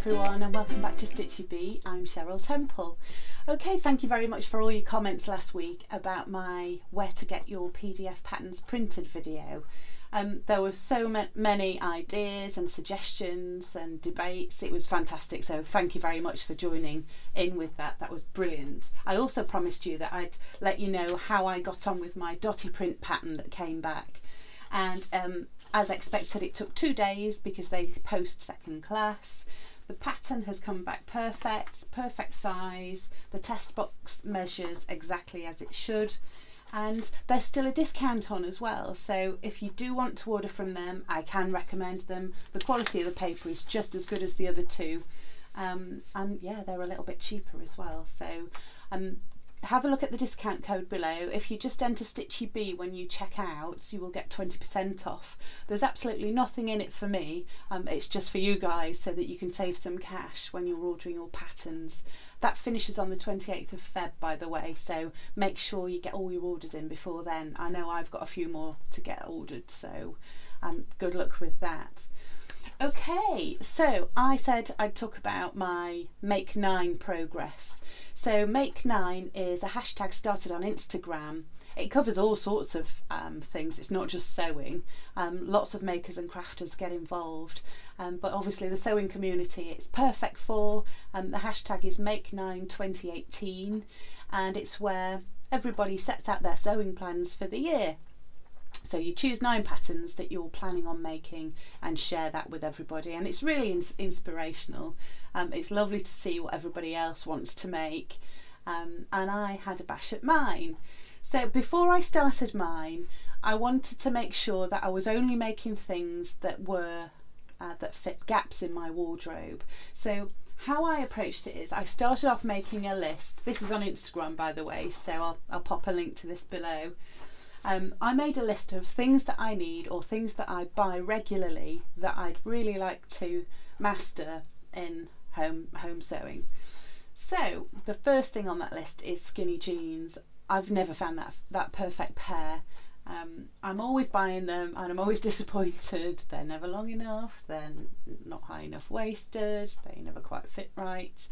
everyone, and welcome back to Stitchy Bee. I'm Cheryl Temple. Okay, thank you very much for all your comments last week about my where to get your PDF patterns printed video. There were so many ideas and suggestions and debates. It was fantastic, so thank you very much for joining in with that. That was brilliant. I also promised you that I'd let you know how I got on with my Dotty print pattern that came back, and as expected it took 2 days because they post second class. The pattern has come back perfect size, the test box measures exactly as it should, and there's still a discount on as well, so if you do want to order from them, I can recommend them. The quality of the paper is just as good as the other two, and yeah, they're a little bit cheaper as well, so have a look at the discount code below. If you just enter Stitchy Bee when you check out, you will get 20% off. There's absolutely nothing in it for me, it's just for you guys so that you can save some cash when you're ordering your patterns. That finishes on the 28th of Feb, by the way, so make sure you get all your orders in before then. I know I've got a few more to get ordered, so good luck with that. Okay, so I said I'd talk about my Make 9 progress. So Make 9 is a hashtag started on Instagram. It covers all sorts of things, it's not just sewing. Lots of makers and crafters get involved, but obviously the sewing community it's perfect for. The hashtag is Make 9 2018, and it's where everybody sets out their sewing plans for the year. So you choose 9 patterns that you're planning on making and share that with everybody, and it's really inspirational. It's lovely to see what everybody else wants to make, and I had a bash at mine. So before I started mine, I wanted to make sure that I was only making things that were that fit gaps in my wardrobe. So how I approached it is I started off making a list. This is on Instagram, by the way, so I'll pop a link to this below. I made a list of things that I need or things that I buy regularly that I'd really like to master in home sewing. So the first thing on that list is skinny jeans. I've never found that perfect pair. I'm always buying them and I'm always disappointed. They're never long enough, they're not high enough waisted, they never quite fit right.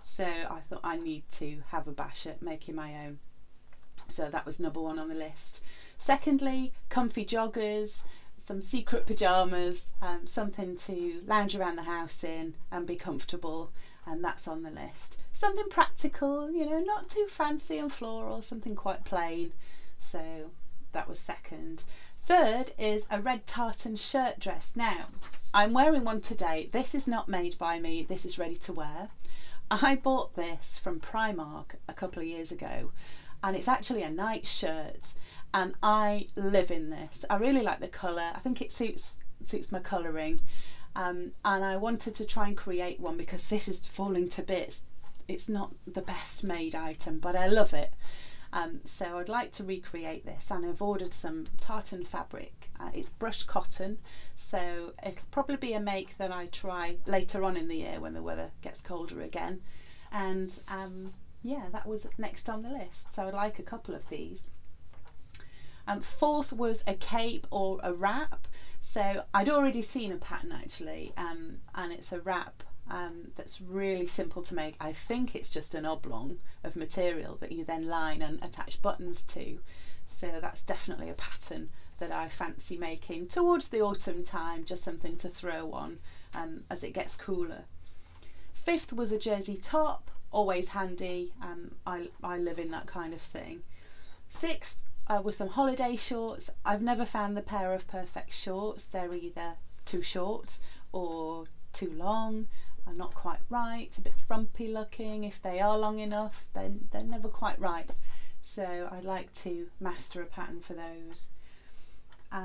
So I thought I need to have a bash at making my own. So that was number 1 on the list. Secondly, comfy joggers, some secret pyjamas, something to lounge around the house in and be comfortable, and that's on the list. Something practical, you know, not too fancy and floral, something quite plain. So that was second. Third is a red tartan shirt dress. Now, I'm wearing one today. This is not made by me, this is ready to wear. I bought this from Primark a couple of years ago, and it's actually a night shirt, and I live in this. I really like the colour. I think it suits my colouring, and I wanted to try and create one because this is falling to bits. It's not the best made item, but I love it. So I'd like to recreate this, and I've ordered some tartan fabric. It's brushed cotton, so it'll probably be a make that I try later on in the year when the weather gets colder again. And yeah, that was next on the list, so I'd like a couple of these. Fourth was a cape or a wrap. So I'd already seen a pattern actually, and it's a wrap that's really simple to make. I think it's just an oblong of material that you then line and attach buttons to. So that's definitely a pattern that I fancy making towards the autumn time, just something to throw on as it gets cooler. Fifth was a jersey top. Always handy. I live in that kind of thing. Sixth were some holiday shorts. I've never found the pair of perfect shorts. They're either too short or too long, are not quite right, a bit frumpy looking. If they are long enough, then they're never quite right. So I'd like to master a pattern for those.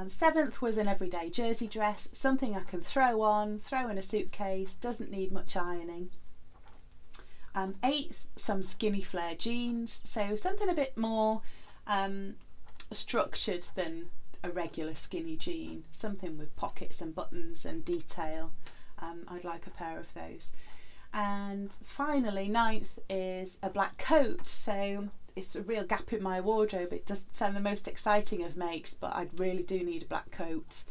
Seventh was an everyday jersey dress, something I can throw on, throw in a suitcase, doesn't need much ironing. Eighth, some skinny flare jeans, so something a bit more structured than a regular skinny jean, something with pockets and buttons and detail. I'd like a pair of those. And finally, ninth is a black coat, so it's a real gap in my wardrobe. It doesn't sound the most exciting of makes, but I really do need a black coat.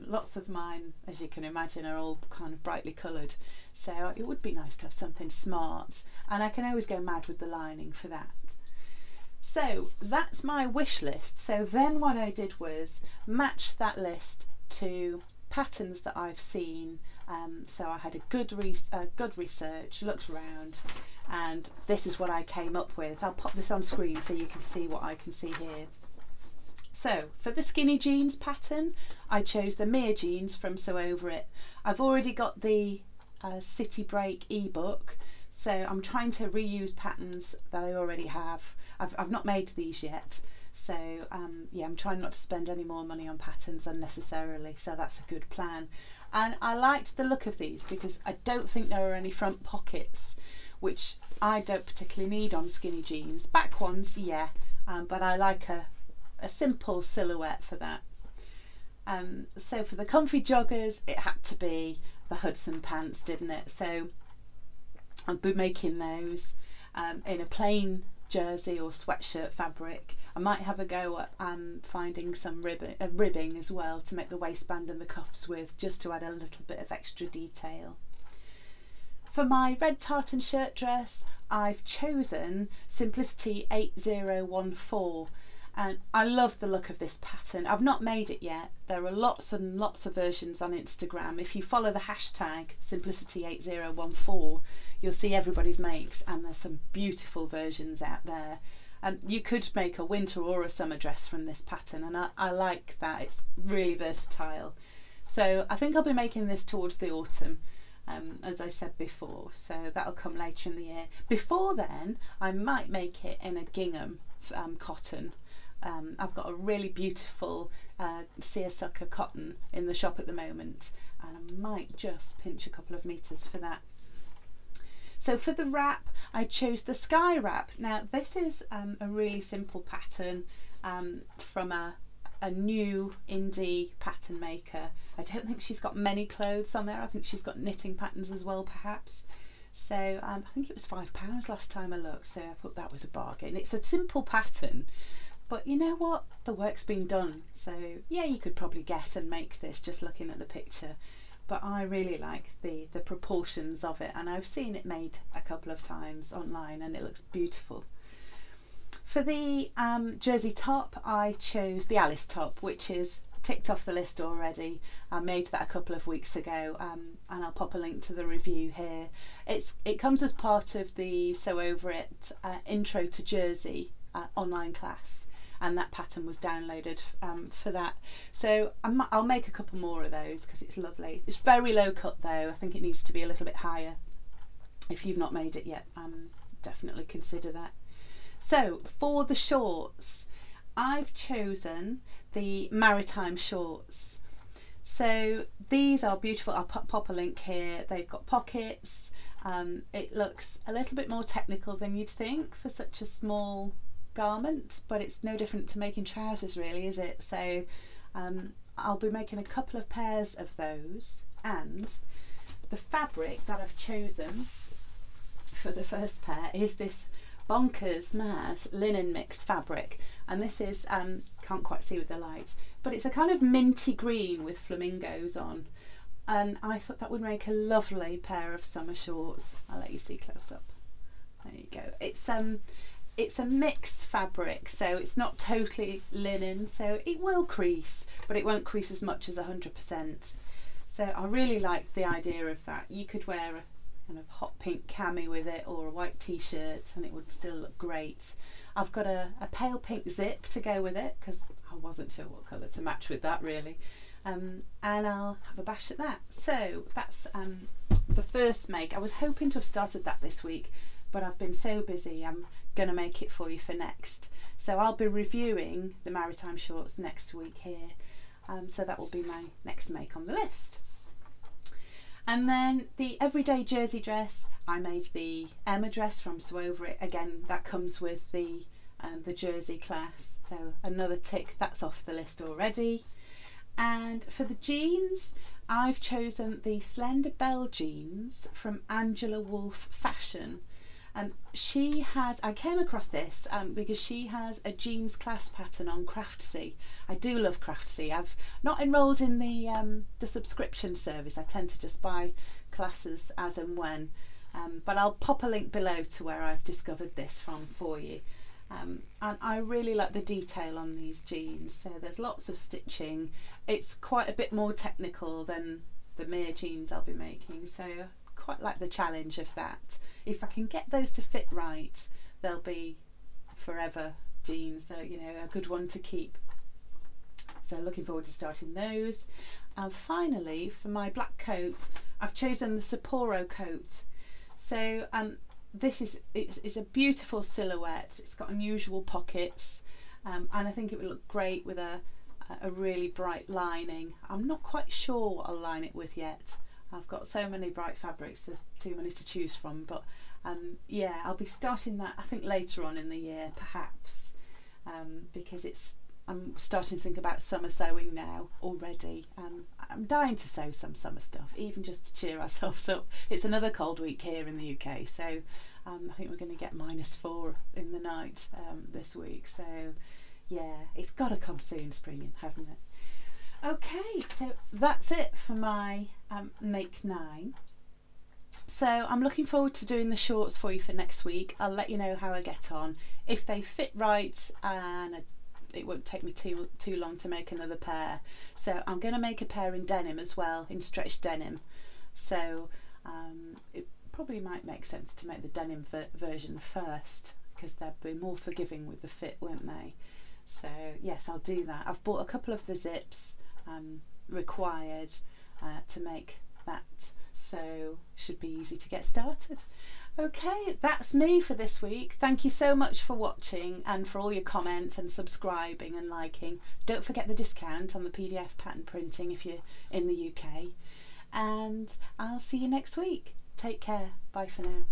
Lots of mine, as you can imagine, are all kind of brightly coloured, so it would be nice to have something smart, and I can always go mad with the lining for that. So that's my wish list. So then what I did was match that list to patterns that I've seen. So I had a good research, looked around, and this is what I came up with. I'll pop this on screen so you can see what I can see here. So for the skinny jeans pattern, I chose the Mere jeans from Sew Over It. I've already got the Citybreak ebook, so I'm trying to reuse patterns that I already have. I've not made these yet, so yeah, I'm trying not to spend any more money on patterns unnecessarily, so that's a good plan. And I liked the look of these because I don't think there are any front pockets, which I don't particularly need on skinny jeans. Back ones, yeah, but I like a simple silhouette for that. So for the comfy joggers, it had to be the Hudson pants, didn't it? So I'll be making those in a plain jersey or sweatshirt fabric. I might have a go at finding some ribbing as well to make the waistband and the cuffs with, just to add a little bit of extra detail. For my red tartan shirt dress, I've chosen Simplicity 8014. And I love the look of this pattern. I've not made it yet. There are lots and lots of versions on Instagram. If you follow the hashtag Simplicity8014, you'll see everybody's makes, and there's some beautiful versions out there. You could make a winter or a summer dress from this pattern, and I like that. It's really versatile. So I think I'll be making this towards the autumn, as I said before. So that'll come later in the year. Before then, I might make it in a gingham cotton. I've got a really beautiful seersucker cotton in the shop at the moment, and I might just pinch a couple of meters for that. So for the wrap, I chose the Skye wrap. Now this is a really simple pattern from a new indie pattern maker. I don't think she's got many clothes on there. I think she's got knitting patterns as well, perhaps. So I think it was £5 last time I looked, so I thought that was a bargain. It's a simple pattern, but you know what? The work's been done. So yeah, you could probably guess and make this just looking at the picture. But I really like the proportions of it, and I've seen it made a couple of times online and it looks beautiful. For the jersey top, I chose the Alice top, which is ticked off the list already. I made that a couple of weeks ago, and I'll pop a link to the review here. It comes as part of the Sew Over It Intro to Jersey online class, and that pattern was downloaded for that. So I'll make a couple more of those because it's lovely. It's very low cut though. I think it needs to be a little bit higher. If you've not made it yet, definitely consider that. So for the shorts, I've chosen the Maritime shorts. So these are beautiful. I'll pop a link here. They've got pockets. It looks a little bit more technical than you'd think for such a small garment, but it's no different to making trousers really, is it? So I'll be making a couple of pairs of those, and the fabric that I've chosen for the first pair is this bonkers mad linen mix fabric, and this is can't quite see with the lights, but it's a kind of minty green with flamingos on, and I thought that would make a lovely pair of summer shorts. I'll let you see close up. There you go. It's a mixed fabric, so it's not totally linen, so it will crease, but it won't crease as much as 100%. So I really like the idea of that. You could wear a kind of hot pink cami with it, or a white t-shirt, and it would still look great. I've got a pale pink zip to go with it because I wasn't sure what colour to match with that really, and I'll have a bash at that. So that's the first make. I was hoping to have started that this week, but I've been so busy. I'm going to make it for you for next. So I'll be reviewing the Maritime shorts next week here, so that will be my next make on the list. And then the everyday jersey dress, I made the Emma dress from Sew Over It. Again, that comes with the jersey class, so another tick, that's off the list already. And for the jeans, I've chosen the Slender Belle Jeans from Angela Woolf Fashion. She has, I came across this because she has a jeans class pattern on Craftsy. I do love Craftsy. I've not enrolled in the subscription service. I tend to just buy classes as and when, but I'll pop a link below to where I've discovered this from for you. And I really like the detail on these jeans. So there's lots of stitching. It's quite a bit more technical than the mere jeans I'll be making, so quite like the challenge of that. If I can get those to fit right, they'll be forever jeans. They're, you know, a good one to keep. So looking forward to starting those. And finally, for my black coat, I've chosen the Sapporo Coat. So this is it's a beautiful silhouette. It's got unusual pockets, and I think it would look great with a really bright lining. I'm not quite sure what I'll line it with yet. I've got so many bright fabrics, there's too many to choose from, but yeah, I'll be starting that I think later on in the year perhaps, because I'm starting to think about summer sewing now already. I'm dying to sew some summer stuff, even just to cheer ourselves up. It's another cold week here in the UK, so I think we're going to get -4 in the night this week, so yeah, it's got to come soon, spring, hasn't it? Okay, so that's it for my Make 9. So I'm looking forward to doing the shorts for you for next week. I'll let you know how I get on. If they fit right, and it won't take me too long to make another pair. So I'm going to make a pair in denim as well, in stretched denim. So it probably might make sense to make the denim version first, because they'll be more forgiving with the fit, won't they? So yes, I'll do that. I've bought a couple of the zips required to make that, so should be easy to get started. Okay, that's me for this week. Thank you so much for watching and for all your comments and subscribing and liking. Don't forget the discount on the PDF pattern printing if you're in the UK, and I'll see you next week. Take care. Bye for now.